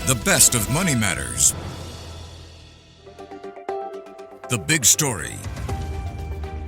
The best of money matters. The Big Story.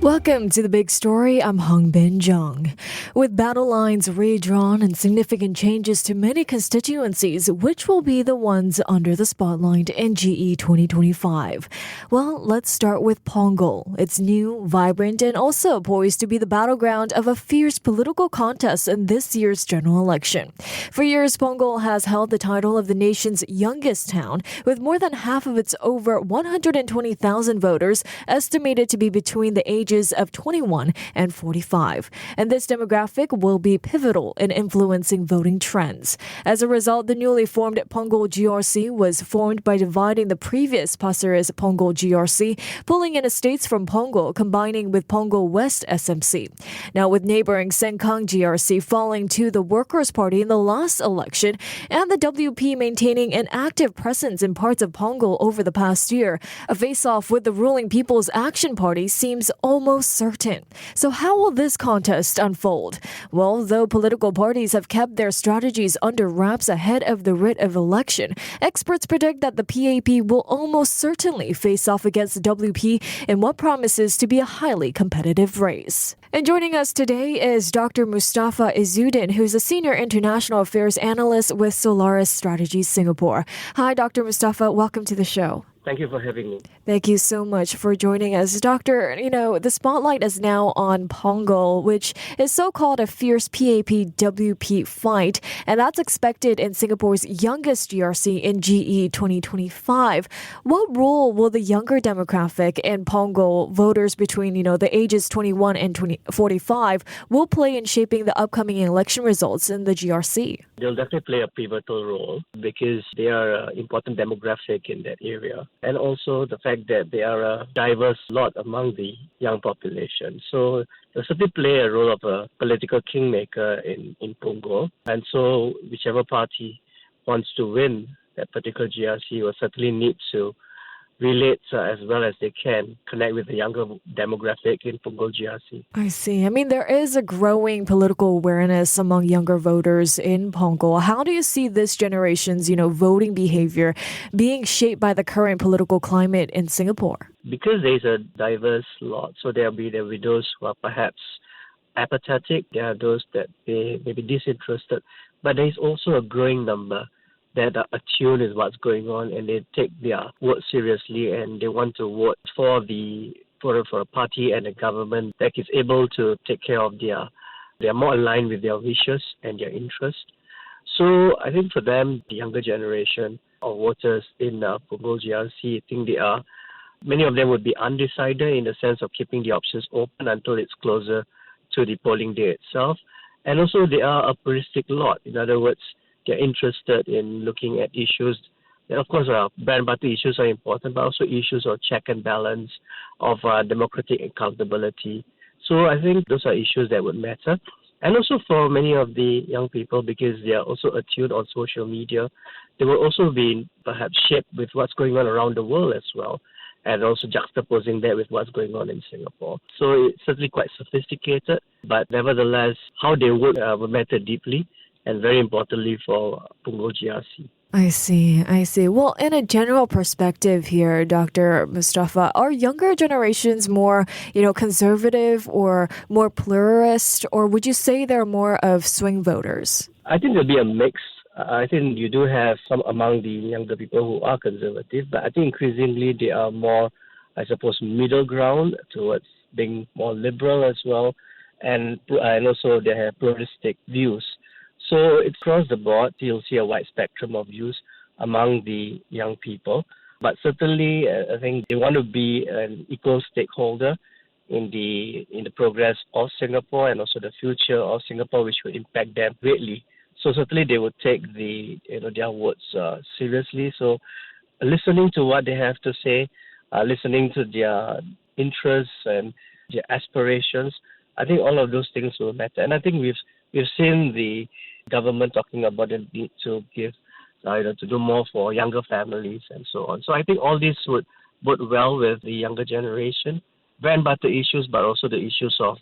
Welcome to The Big Story. I'm Hong Bin Jung. With battle lines redrawn and significant changes to many constituencies, which will be the ones under the spotlight in GE 2025? Well, let's start with Punggol. It's new, vibrant, and also poised to be the battleground of a fierce political contest in this year's general election. For years, Punggol has held the title of the nation's youngest town, with more than half of its over 120,000 voters estimated to be between the ages of 21 and 45. And this demographic will be pivotal in influencing voting trends. As a result, the newly formed Punggol GRC was formed by dividing the previous Pasir Ris-Punggol GRC, pulling in estates from Punggol, combining with Punggol West SMC. Now, with neighboring Sengkang GRC falling to the Workers' Party in the last election, and the WP maintaining an active presence in parts of Punggol over the past year, a face-off with the ruling People's Action Party seems almost certain. So how will this contest unfold? Well, though political parties have kept their strategies under wraps ahead of the writ of election, experts predict that the PAP will almost certainly face off against the WP in what promises to be a highly competitive race. And joining us today is Dr. Mustafa Izzuddin, who's a senior international affairs analyst with Solaris Strategies Singapore. Hi, Dr. Mustafa. Welcome to the show. Thank you for having me. Thank you so much for joining us. Doctor, the spotlight is now on Punggol, which is so-called a fierce PAP-WP fight, and that's expected in Singapore's youngest GRC in GE 2025. What role will the younger demographic in Punggol, voters between, the ages 21 and 45, will play in shaping the upcoming election results in the GRC? They'll definitely play a pivotal role because they are an important demographic in that area. And also the fact that they are a diverse lot among the young population. So they'll certainly play a role of a political kingmaker in Punggol. And so whichever party wants to win that particular GRC will certainly need to relate as well as they can, connect with the younger demographic in Punggol GRC. I see. There is a growing political awareness among younger voters in Punggol. How do you see this generation's, voting behavior being shaped by the current political climate in Singapore? Because there's a diverse lot, so there will be those who are perhaps apathetic, there are those that they may be disinterested, but there's also a growing number that are attuned with what's going on and they take their vote seriously and they want to vote for a party and a government that is able to take care of they are more aligned with their wishes and their interests. So I think for them, the younger generation of voters in Punggol GRC, I think many of them would be undecided in the sense of keeping the options open until it's closer to the polling day itself. And also they are a pluralistic lot. In other words, they're interested in looking at issues. And of course, bread and butter issues are important, but also issues of check and balance, of democratic accountability. So I think those are issues that would matter. And also for many of the young people, because they are also attuned on social media, they will also be perhaps shaped with what's going on around the world as well, and also juxtaposing that with what's going on in Singapore. So it's certainly quite sophisticated, but nevertheless, how they vote will matter deeply, and very importantly for Punggol GRC. I see. Well, in a general perspective here, Dr. Mustafa, are younger generations more, conservative or more pluralist, or would you say they're more of swing voters? I think there'll be a mix. I think you do have some among the younger people who are conservative, but I think increasingly they are more, I suppose, middle ground towards being more liberal as well, and also they have pluralistic views. So it's across the board, you'll see a wide spectrum of views among the young people. But certainly, I think they want to be an equal stakeholder in the progress of Singapore and also the future of Singapore, which will impact them greatly. So certainly, they would take their words seriously. So listening to what they have to say, listening to their interests and their aspirations, I think all of those things will matter. And I think we've seen the government talking about the need to give, to do more for younger families and so on. So I think all this would bode well with the younger generation. Bread and butter issues, but also the issues of,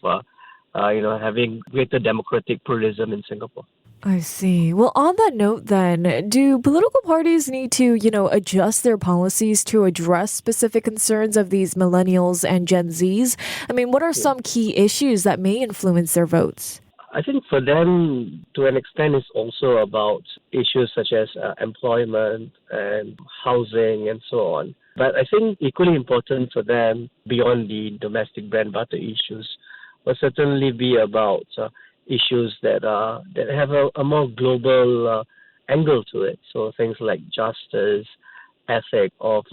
having greater democratic pluralism in Singapore. I see. Well, on that note, then, do political parties need to, adjust their policies to address specific concerns of these millennials and Gen Zs? I mean, what are Yeah. some key issues that may influence their votes? I think for them, to an extent, it's also about issues such as employment and housing and so on. But I think equally important for them, beyond the domestic bread and butter issues, will certainly be about issues that have a more global angle to it. So things like justice, ethic of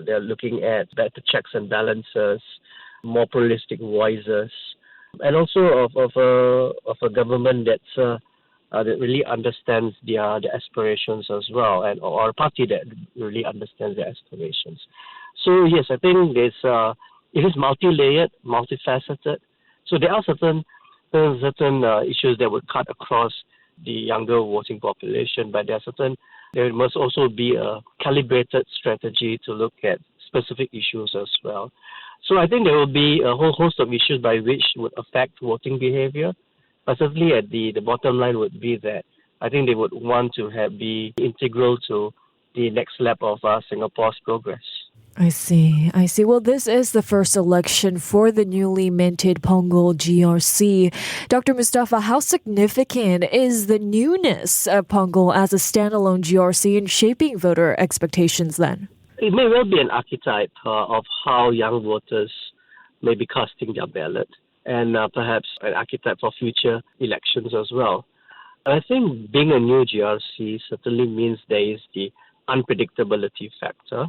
they're looking at better checks and balances, more pluralistic voices, and also of a government that really understands their aspirations as well, and or a party that really understands their aspirations. So yes, I think it is multi-layered, multifaceted. So there are certain issues that would cut across the younger voting population, but there must also be a calibrated strategy to look at specific issues as well. So I think there will be a whole host of issues by which would affect voting behavior. But certainly at the bottom line would be that I think they would want to be integral to the next lap of Singapore's progress. I see. I see. Well, this is the first election for the newly minted Punggol GRC. Dr. Mustafa, how significant is the newness of Punggol as a standalone GRC in shaping voter expectations then? It may well be an archetype of how young voters may be casting their ballot, and perhaps an archetype for future elections as well. I think being a new GRC certainly means there is the unpredictability factor.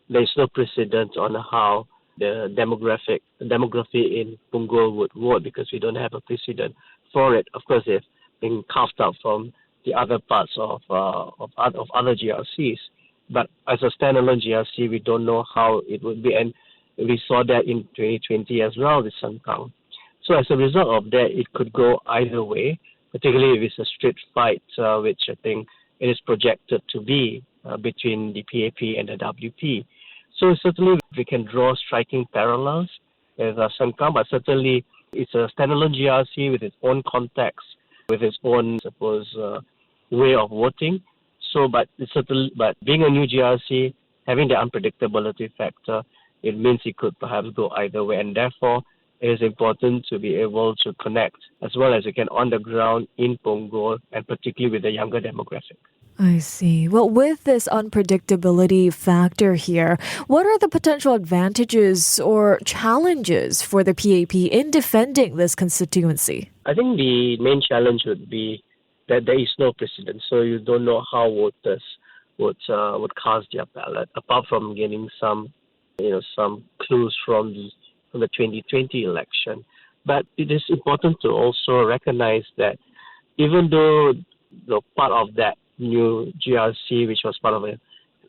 There is no precedent on how the demography in Punggol would vote, because we don't have a precedent for it. Of course, they've been carved out from the other parts of other GRCs. But as a standalone GRC, we don't know how it would be. And we saw that in 2020 as well with Sengkang. So as a result of that, it could go either way, particularly if it's a straight fight, which I think it is projected to be between the PAP and the WP. So certainly we can draw striking parallels with Sengkang, but certainly it's a standalone GRC with its own context, with its own, way of voting. So, but being a new GRC, having the unpredictability factor, it means it could perhaps go either way, and therefore it is important to be able to connect as well as you can on the ground in Punggol, and particularly with the younger demographic. I see. Well, with this unpredictability factor here, what are the potential advantages or challenges for the PAP in defending this constituency? I think the main challenge would be that there is no precedent, so you don't know how voters would cast their ballot, apart from getting some clues from the 2020 election. But it is important to also recognize that even though part of that new GRC, which was part of an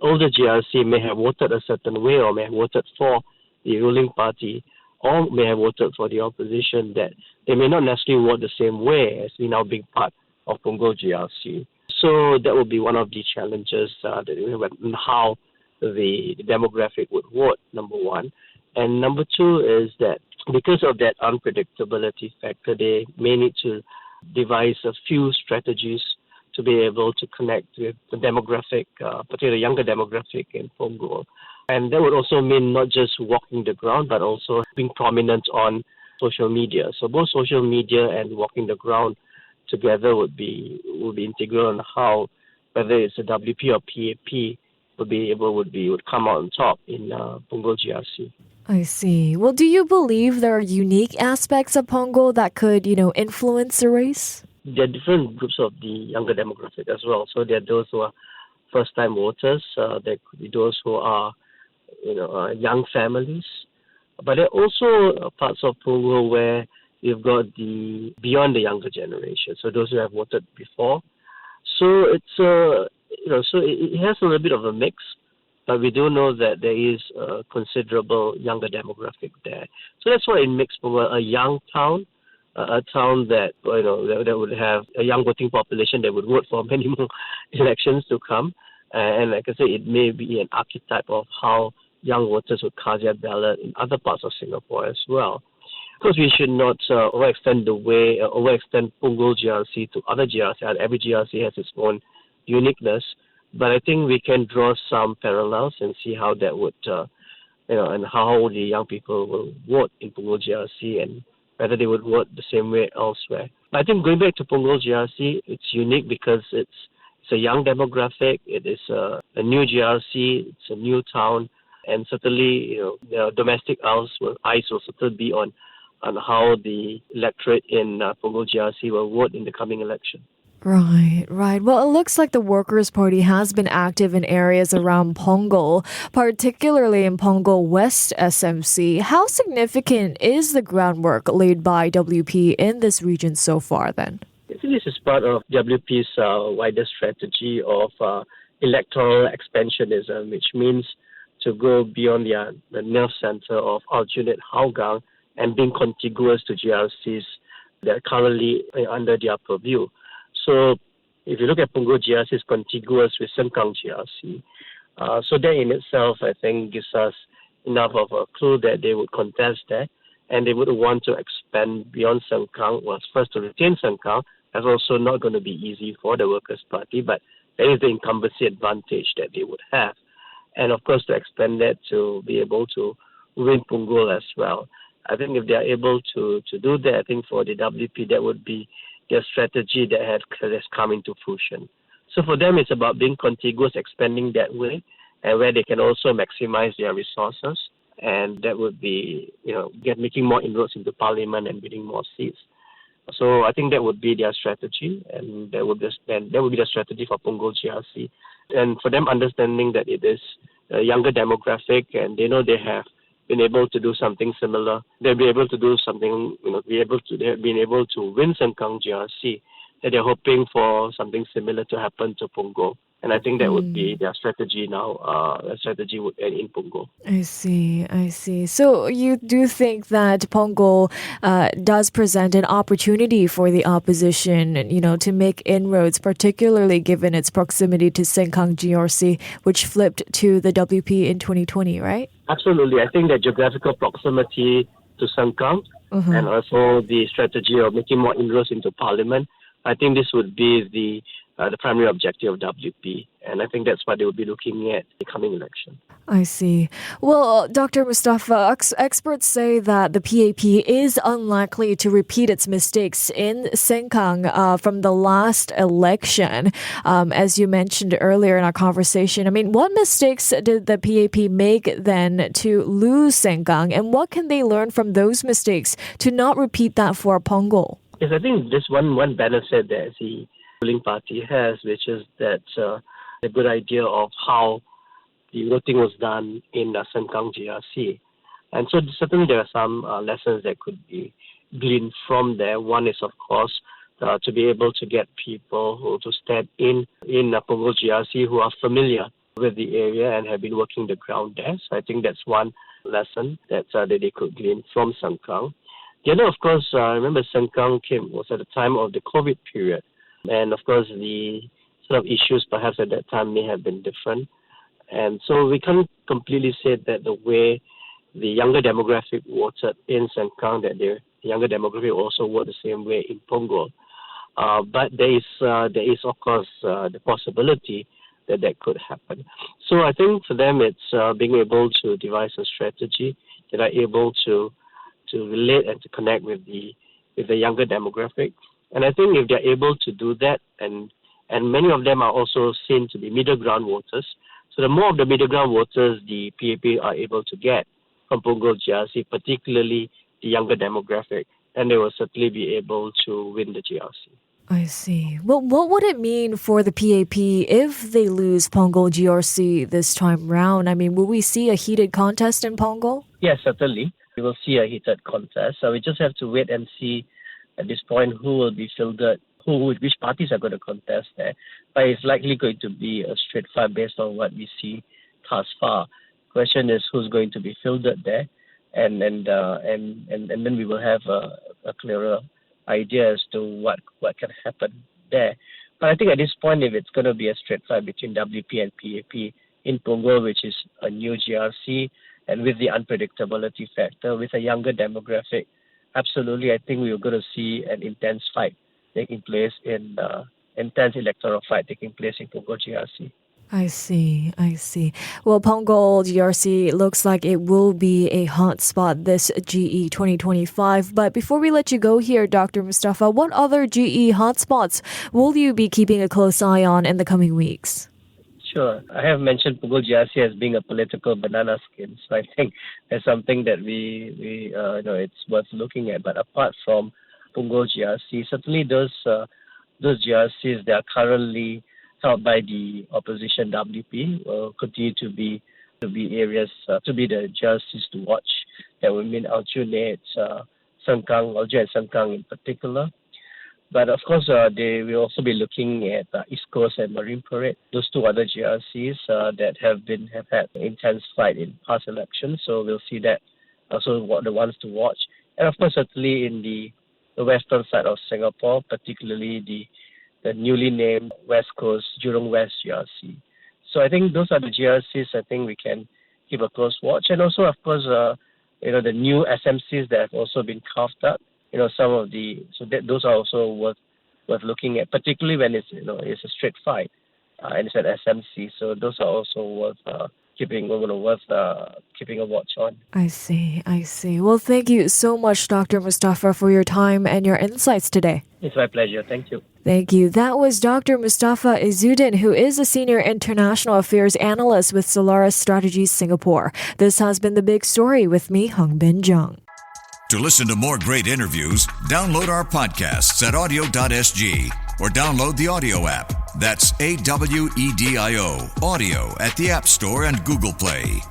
older GRC, may have voted a certain way, or may have voted for the ruling party, or may have voted for the opposition, that they may not necessarily vote the same way as we now being part of Punggol GRC. So that will be one of the challenges in how the demographic would vote, number one. And number two is that because of that unpredictability factor, they may need to devise a few strategies to be able to connect with the demographic, particularly younger demographic in Punggol. And that would also mean not just walking the ground, but also being prominent on social media. So both social media and walking the ground together would be integral on how, whether it's a WP or PAP, would come out on top in Punggol GRC. I see. Well, do you believe there are unique aspects of Punggol that could, influence the race? There are different groups of the younger demographic as well. So there are those who are first-time voters. There could be those who are, young families. But there are also parts of Punggol where you've got the beyond the younger generation. So those who have voted before. So it's so it has a little bit of a mix. But we do know that there is a considerable younger demographic there. So that's why it makes Punggol a young town. A town that that would have a young voting population that would vote for many more elections to come, and like I say, it may be an archetype of how young voters would cast their ballot in other parts of Singapore as well. course, we should not overextend Punggol GRC to other GRC. Every GRC has its own uniqueness, but I think we can draw some parallels and see how that would, and how the young people will vote in Punggol GRC and whether they would vote the same way elsewhere. But I think going back to Punggol GRC, it's unique because it's a young demographic. It is a new GRC. It's a new town, and certainly, the domestic eyes will certainly be on how the electorate in Punggol GRC will vote in the coming election. Right. Well, it looks like the Workers' Party has been active in areas around Punggol, particularly in Punggol West SMC. How significant is the groundwork laid by WP in this region so far then? I think this is part of WP's wider strategy of electoral expansionism, which means to go beyond the nerve center of Aljunied, Hougang, and being contiguous to GRCs that are currently under their purview. So if you look at Punggol GRC, it's contiguous with Sengkang GRC. So that in itself, I think, gives us enough of a clue that they would contest there, and they would want to expand beyond Sengkang. Well, first, to retain Sengkang, that's also not going to be easy for the Workers' Party, but there is the incumbency advantage that they would have. And of course, to expand that to be able to win Punggol as well. I think if they are able to do that, I think for the WP, that would be their strategy that has come into fruition. So for them, it's about being contiguous, expanding that way, and where they can also maximize their resources. And that would be, making more inroads into Parliament and winning more seats. So I think that would be their strategy, and that would be the strategy for Punggol GRC. And for them, understanding that it is a younger demographic, and they know they have been able to do something similar. They'll be able to do something, they have been able to win Sengkang GRC, that they're hoping for something similar to happen to Punggol. And I think that would be their strategy now. Their strategy would end in Punggol. I see. So you do think that Punggol does present an opportunity for the opposition, to make inroads, particularly given its proximity to Sengkang GRC, which flipped to the WP in 2020, right? Absolutely. I think that geographical proximity to Sengkang and also the strategy of making more inroads into Parliament, I think this would be the primary objective of WP. And I think that's what they will be looking at the coming election. I see. Well, Dr. Mustafa, experts say that the PAP is unlikely to repeat its mistakes in Sengkang from the last election. As you mentioned earlier in our conversation, what mistakes did the PAP make then to lose Sengkang? And what can they learn from those mistakes to not repeat that for Punggol? Yes, I think this one benefit that the ruling party has, which is that a good idea of how the voting was done in Sengkang GRC. And so certainly there are some lessons that could be gleaned from there. One is, of course, to be able to get people who to stand in Punggol GRC who are familiar with the area and have been working the ground there. So I think that's one lesson that they could glean from Sengkang. The other, of course, I remember Sengkang was at the time of the COVID period. And of course, the sort of issues perhaps at that time may have been different. And so we can't completely say that the way the younger demographic voted in Sengkang, that the younger demographic also vote the same way in Punggol. But there is, of course, the possibility that could happen. So I think for them, it's being able to devise a strategy that are able to relate and to connect with the younger demographic. And I think if they're able to do that, and many of them are also seen to be middle ground voters, so the more of the middle ground voters the PAP are able to get from Punggol GRC, particularly the younger demographic, then they will certainly be able to win the GRC. I see. Well, what would it mean for the PAP if they lose Punggol GRC this time round? Will we see a heated contest in Punggol? Yes, certainly. We will see a heated contest. So we just have to wait and see at this point who will be fielded, which parties are going to contest there. But it's likely going to be a straight fight based on what we see thus far. Question is who's going to be fielded there, and then we will have a clearer idea as to what can happen there. But I think at this point, if it's going to be a straight fight between WP and PAP in Punggol, which is a new GRC, and with the unpredictability factor, with a younger demographic, absolutely, I think we are going to see an intense fight taking place intense electoral fight taking place in Punggol GRC. I see. Well, Punggol GRC looks like it will be a hot spot this GE 2025. But before we let you go here, Dr. Mustafa, what other GE hotspots will you be keeping a close eye on in the coming weeks? Sure. I have mentioned Punggol GRC as being a political banana skin, so I think that's something that we it's worth looking at. But apart from Punggol GRC, certainly those GRCs that are currently held by the opposition WP will continue to be areas to be the GRCs to watch. That would mean Aljunied, Sengkang, Aljo and Sengkang in particular. But of course, they will also be looking at East Coast and Marine Parade, those two other GRCs that have had intense fight in past elections. So we'll see that also the ones to watch. And of course, certainly in the western side of Singapore, particularly the newly named West Coast Jurong West GRC. So I think those are the GRCs I think we can keep a close watch. And also, of course, the new SMCs that have also been carved up. Those are also worth looking at, particularly when it's a straight fight and it's an SMC. So those are also worth keeping a watch on. I see. Well, thank you so much, Dr. Mustafa, for your time and your insights today. It's my pleasure. Thank you. Thank you. That was Dr. Mustafa Izzuddin, who is a Senior International Affairs Analyst with Solaris Strategies Singapore. This has been The Big Story with me, Hongbin Jeong. To listen to more great interviews, download our podcasts at audio.sg or download the audio app. That's AWEDIO, audio at the App Store and Google Play.